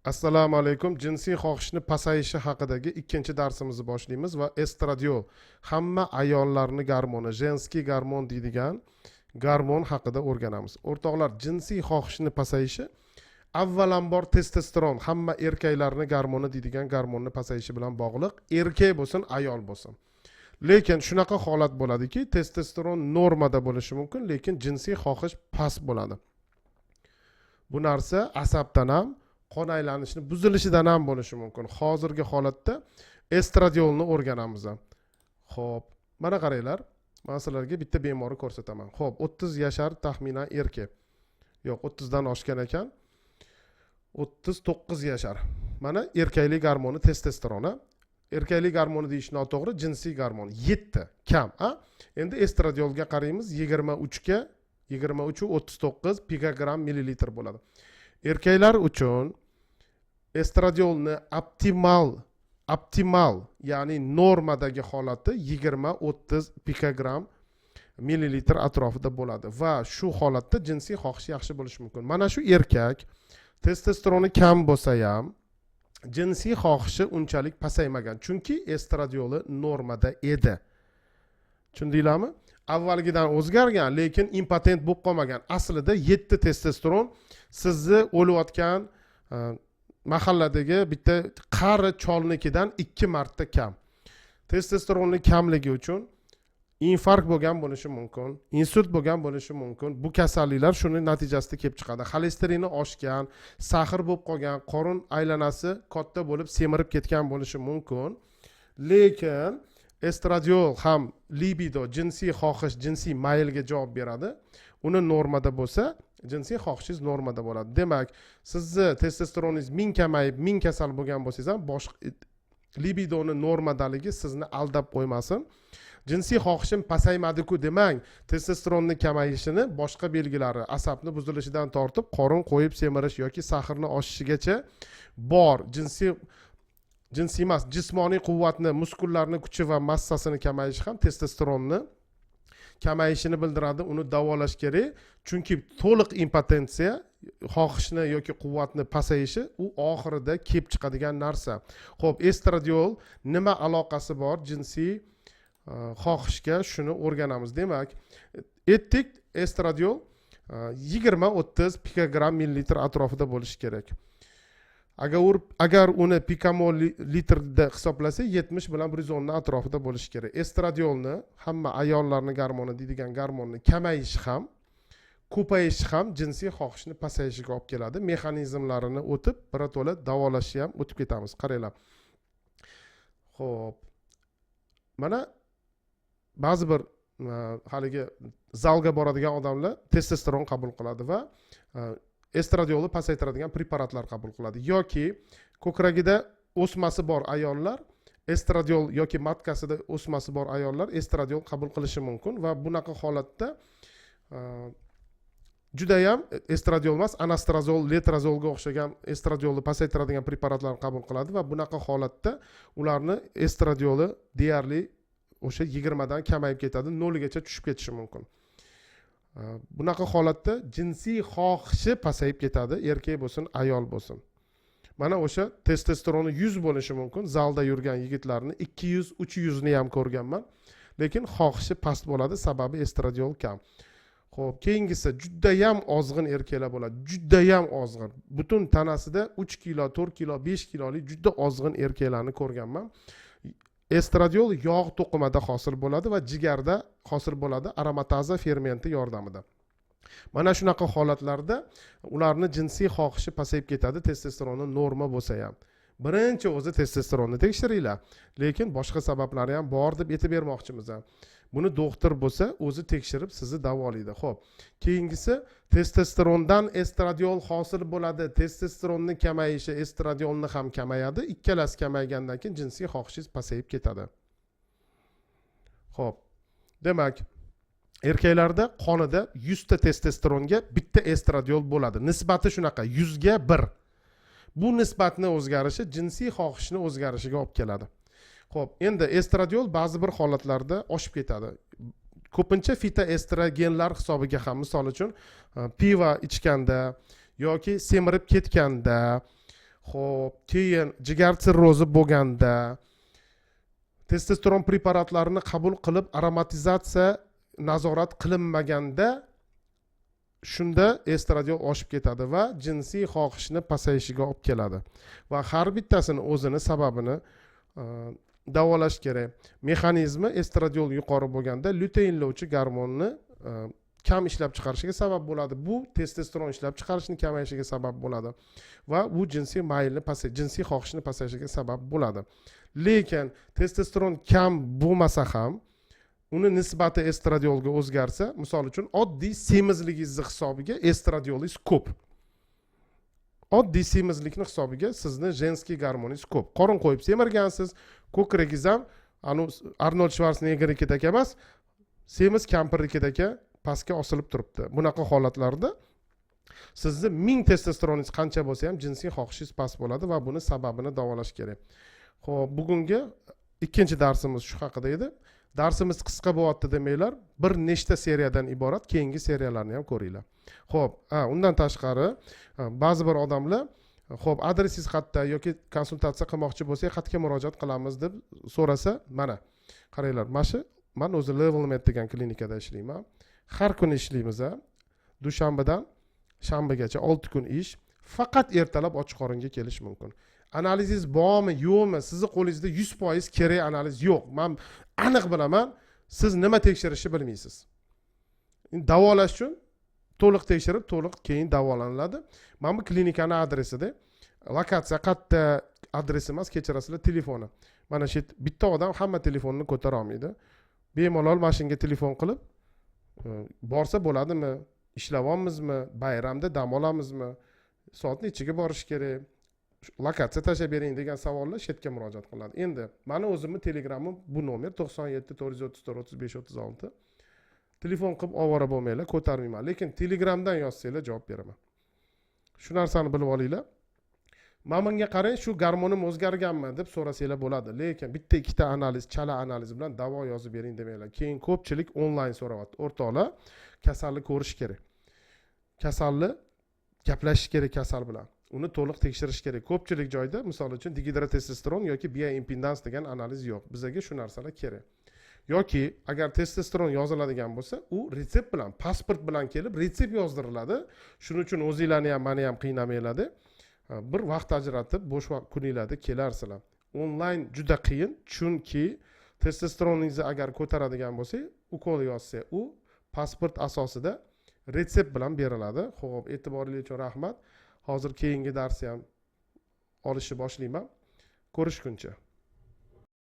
Assalomu alaykum. Jinsiy xohishni pasayishi haqidagi ikkinchi darsimizni boshlaymiz va estradiol hamma ayollarni gormoni, jenskiy gormon deydigan gormon haqida o'rganamiz. O'rtoqlar, jinsiy xohishni pasayishi avvalambor testosteron hamma erkaklarni gormoni deydigan gormonni pasayishi bilan bog'liq, erkak bo'lsin, ayol bo'lsin. Lekin shunaqa holat bo'ladiki, testosteron normada bo'lishi mumkin, lekin jinsiy xohish past bo'ladi. Bu narsa asabdan ham qon aylanishini buzilishidan ham bo'lishi mumkin. Hozirgi holatda estradiolni o'rganamiz. Xo'p, mana qaranglar. Men sizlarga bitta bemorni ko'rsataman. Xo'p, 30 yashar taxminan erkak. Yo'q, 30 dan oshgan ekan. 39 yashar. Mana erkaklik gormoni testosteroni. Erkaklik gormoni deyish noto'g'ri, jinsiy gormon 7 kam, Endi estradiolga qaraymiz, 23 ga 23 u 39 pikogram millilitr bo'ladi. Erkaklar uchun estradiolni optimal, ya'ni normadagi holati 20-30 pikogram millilitr atrofida bo'ladi va shu holatda jinsiy xohish yaxshi bo'lishi mumkin. Mana shu erkak testosteroni kam bo'lsa ham jinsiy xohishi unchalik pasaymagan, chunki estradioli normada edi. Tushundinglarmi? Avvalgidan o'zgargan, lekin impotent bo'lib qolmagan. Aslida 7 testosteron sizni o'layotgan mahalladagi bitta qari cholnikidan 2 marta kam. Testosteronning kamligi uchun infarkt bo'lgan bo'lishi mumkin, insult bo'lgan bo'lishi mumkin. Bu kasalliklar shuni natijasida kelib chiqadi. Xolesterini oshgan, sahr bo'lib qolgan, qorin aylanasi katta bo'lib semirib ketgan bo'lishi mumkin. Lekin estradiol ham libido, jinsiy xohish, jinsiy maylga javob beradi. Uni normada bo'lsa, jinsiy xohishingiz normada bo'ladi. Demak, sizni testosteroningiz 1000 kamayib, 1000 kasal bo'lgan bo'lsangiz ham boshqa libidoni normadaligi sizni aldab qo'ymasin. Jinsiy xohishim pasaymadi-ku demang, testosteronning kamayishini boshqa belgilari, asabni buzilishidan tortib, qorin qo'yib semirish yoki sahrni oshishigacha bor. Jinsiy emas, jismoniy quvvatni, muskullarning kuchi va massasini kamayishi ham testosteronni kamayishini bildiradi. Uni davolash kerak, chunki to'liq impotensiya, xohishni yoki quvvatni pasayishi u oxirida kelib chiqadigan narsa. Xo'p, estradiol nima aloqasi bor jinsiy xohishga, shuni o'rganamiz. Demak, aytdik, estradiol 20-30 pikogram millilitr atrofida bo'lishi kerak. Agar uni pikomol litrda hisoblasak 70 bilan 110 atrofida bo'lishi kerak. Estradiolni hamma ayollarning gormoni deydigan gormonni kamayishi ham, ko'payishi ham jinsiy xohishni pasayishiga olib keladi. Mexanizmlarini o'tib, birato'la davolashni ham o'tib ketamiz. Qaranglar. Xo'p. Mana ba'zi bir haligi zalga boradigan odamlar testosteron qabul qiladi va estradiolni pasaytiradigan preparatlar qabul qiladi. Yoki ko'kragida o'smasi bor ayollar estradiol yoki matkasida o'smasi bor ayollar estradiol qabul qilishi mumkin va bunaqa holatda juda ham estradiol emas, anastrazol, letrazolga o'xshagan estradiolni pasaytiradigan preparatlarni qabul qiladi va bunaqa holatda ularni estradioli deyarli o'sha 20 dan kamayib ketadi, 0 gacha tushib ketishi mumkin. Bunaqa holatda jinsiy xohishi pasayib ketadi, erkak bo'lsin, ayol bo'lsin. Mana o'sha testosteroni 100 bo'lishi mumkin. Zalda yurgan yigitlarni 200-300 ni ham ko'rganman. Lekin xohishi past bo'ladi, sababi estradiol kam. Xo'p, keyingisi juda ham ozg'in erkaklar bo'ladi. Juda ham ozg'in. Butun tanasida 3 kilo, 4 kilo, 5 kilolik juda ozg'in erkaklarni ko'rganman. Estradiol yog' to'qimada hosil bo'ladi va jigarda hosil bo'ladi aromataza fermenti yordamida. Mana shunaqa holatlarda ularni jinsiy xohishi pasayib ketadi, testosteroni norma bo'lsa ham. Birinchi o'zi testosteronni tekshiringlar, lekin boshqa sabablari ham bor deb aytib bermoqchimiz. Buni doktor bo'lsa, o'zi tekshirib sizni davolaydi. Xo'p, keyingisi testosterondan estradiol hosil bo'ladi. Testosteronni kamayishi estradiolni ham kamayadi. Ikkalasi kamaygandan keyin jinsiy xohishingiz pasayib ketadi. Xo'p. Demak, erkaklarda qonida 100 ta testosteronga bitta estradiol bo'ladi. Nisbati shunaqa, 100 ga 1. Bu nisbatning o'zgarishi jinsiy xohishni o'zgarishiga olib keladi. Xo'p, endi estradiol ba'zi bir holatlarda oshib ketadi. Ko'pincha fitoestrogenlar hisobiga ham, misol uchun pivo ichganda yoki semirib ketganda Xo'p, keyin jigar sirrozi bo'lganda testosteron preparatlarini qabul qilib aromatizatsiya nazorat qilinmaganda shunda estradiol oshib ketadi va jinsiy xohishni pasayishiga olib keladi va har bittasini o'zini sababini davolash kerak. Mexanizmi estradiol yuqori bo'lganda lyuteinlovchi gormonni kam ishlab chiqarishiga sabab bo'ladi. Bu testosteron ishlab chiqarishni kamayishiga sabab bo'ladi va bu jinsiy maylni jinsiy xohishni pasayishiga sabab bo'ladi. Lekin testosteron kam bo'lmasa ham uni nisbati estradiolga o'zgarsa, misol uchun oddiy semizligingiz hisobiga estradiolingiz ko'p. Oddiy semizlikni hisobiga sizni jenskiy gormoningiz ko'p. Qorin qo'yib semirgansiz, ko'kragingiz ham Arnold Schwarzeneggernikidek emas, semiz kampirnikidek pastga osilib turibdi. Bunaqa holatlarda sizni 1000 testosteroningiz qancha bo'lsa ham jinsiy xohishingiz past bo'ladi va buni sababini davolash kerak. Xo'p, bugungi ikkinchi darsimiz shu haqida edi. Darsimiz qisqa bo'lyapti demanglar, bir nechta seriyadan iborat, keyingi seriyalarni ham ko'ringlar. Xo'p, undan tashqari ba'zi bir odamlar xo'p, adresingiz qayerda yoki konsultatsiya qilmoqchi bo'lsak, qayerga murojaat qilamiz deb so'rasa, mana qaranglar, men o'zi Levelmed degan klinikada ishlayman. Har kuni ishlaymiz. Dushanbadan shanbagacha 6 kun ish. Faqat ertalab ochiq qoringa kelish mumkin. Analizingiz bormi, yo'qmi? Sizning qo'lingizda 100% kerak analiz yo'q. Men aniq bilaman, siz nima tekshirishni bilmaysiz. Davolash uchun to'liq tekshirib, to'liq keyin davolaniladi. Mana bu klinikaning adresida, lokatsiya qayerda, adresi emas, kechirasizlar, telefoni. Mana shu bitta odam hamma telefonni ko'tara olmaydi. Bemalol mashinga telefon qilib, borsa bo'ladimi? Ishlayapmizmi? Bayramda dam olamizmi? Soat nechiga borish kerak? Lokatsiya tashlab bering degan savollar shu yerga murojaat qiladi. Endi meni o'zimni Telegramim bu nomer 97 434 35 36. Telefon qilib ovora bo'lmanglar, ko'tarmayman. Lekin Telegramdan yozsanglar javob beraman. Shu narsani bilib olinglar. Menga qarang, shu gormonim o'zgarganmi deb so'rasanglar bo'ladi. Lekin bitta ikkita analiz, chala analiz bilan davo yozib bering demanglar. Keyin ko'pchilik onlayn so'rayapti. O'rtoqlar, kasalni ko'rish kerak. Kasalni gaplashish kerak kasal bilan. Uni to'liq tekshirish kerak. Ko'pchilik joyda, misol uchun dihidrotestosteron yoki bioimpedans degan analiz yo'q. Bizga shu narsalar kerak. Yoki agar testosteron yoziladigan bo'lsa, u retsept bilan, pasport bilan kelib retsept yozdiriladi. Shuning uchun o'zingizlarni ham, meni ham qiynamanglar. Bir vaqt ajratib, bo'sh vaqt kuningizda kelarsizlar. Onlayn juda qiyin, chunki testosteroningizni agar ko'taradigan bo'lsa, ukol yozsa, u pasport asosida retsept bilan beriladi. Xo'p, e'tiboringiz uchun rahmat. Hozir keyingi darsni ham olishni boshlayman. Ko'rishguncha.